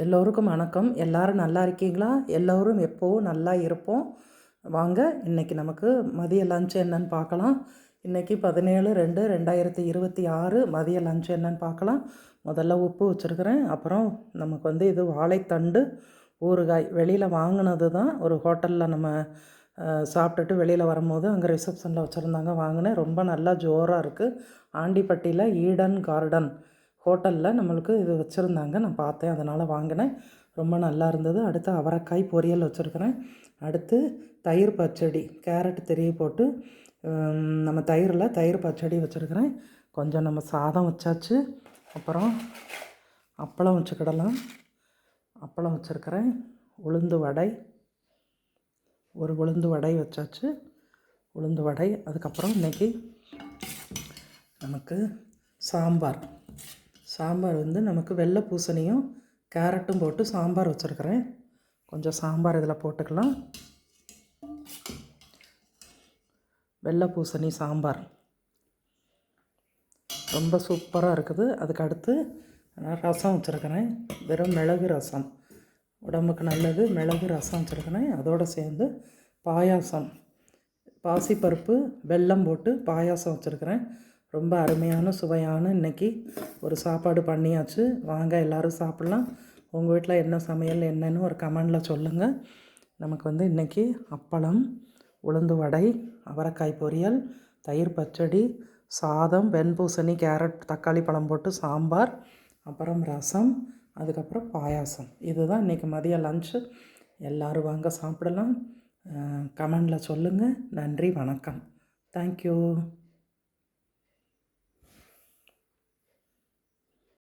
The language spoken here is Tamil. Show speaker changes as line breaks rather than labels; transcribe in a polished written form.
எல்லோருக்கும் வணக்கம். எல்லோரும் நல்லா இருக்கீங்களா? எல்லோரும் எப்போவும் நல்லா இருப்போம். வாங்க இன்றைக்கி நமக்கு மதிய லஞ்ச் என்னன்னு பார்க்கலாம். இன்றைக்கி 17/2/2026 மதிய லஞ்ச் என்னன்னு பார்க்கலாம். முதல்ல உப்பு வச்சுருக்கிறேன். அப்புறம் நமக்கு இது வாழைத்தண்டு ஊறுகாய் வெளியில் வாங்கினது தான். ஒரு ஹோட்டலில் நம்ம சாப்பிட்டுட்டு வெளியில் வரும்போது அங்கே ரிசப்ஷனில் வச்சுருந்தாங்க, வாங்கினேன். ரொம்ப நல்லா ஜோராக இருக்குது. ஆண்டிப்பட்டியில் ஈடன் கார்டன் ஹோட்டலில் நம்மளுக்கு இது வச்சுருந்தாங்க, நான் பார்த்தேன், அதனால் வாங்கினேன். ரொம்ப நல்லா இருந்தது. அடுத்து அவரைக்காய் பொரியல் வச்சுருக்கிறேன். அடுத்து தயிர் பச்சடி, கேரட் திருவி போட்டு நம்ம தயிர் பச்சடி வச்சுருக்கிறேன். கொஞ்சம் நம்ம சாதம் வச்சாச்சு. அப்புறம் அப்பளம் வச்சுக்கிடலாம். அப்பளம் வச்சுருக்கிறேன். உளுந்து வடை, ஒரு உளுந்து வடை வச்சாச்சு. உளுந்து வடை. அதுக்கப்புறம் இன்றைக்கி நமக்கு சாம்பார் நமக்கு வெள்ளை பூசணியும் கேரட்டும் போட்டு சாம்பார் வச்சுருக்கிறேன். கொஞ்சம் சாம்பார் இதில் போட்டுக்கலாம். வெள்ளை பூசணி சாம்பார் ரொம்ப சூப்பராக இருக்குது. அதுக்கு அடுத்து ரசம் வச்சுருக்கிறேன். வெறும் மிளகு ரசம், உடம்புக்கு நல்லது. மிளகு ரசம் வச்சுருக்கிறேன். அதோடு சேர்ந்து பாயாசம், பாசிப்பருப்பு வெல்லம் போட்டு பாயாசம் வச்சுருக்கிறேன். ரொம்ப அருமையான சுவையான இன்றைக்கி ஒரு சாப்பாடு பண்ணியாச்சு. வாங்க எல்லோரும் சாப்பிட்லாம். உங்கள் வீட்டில் என்ன சமையல் என்னன்னு ஒரு கமெண்டில் சொல்லுங்கள். நமக்கு இன்றைக்கி அப்பளம், உளுந்து வடை, அவரைக்காய் பொரியல், தயிர் பச்சடி, சாதம், வெண்பூசணி, கேரட், தக்காளி பழம் போட்டு சாம்பார், அப்புறம் ரசம், அதுக்கப்புறம் பாயாசம். இதுதான் இன்றைக்கி மதிய லன்ச்சு. எல்லோரும் வாங்க சாப்பிடலாம். கமெண்டில் சொல்லுங்கள். நன்றி, வணக்கம். தேங்க்யூ.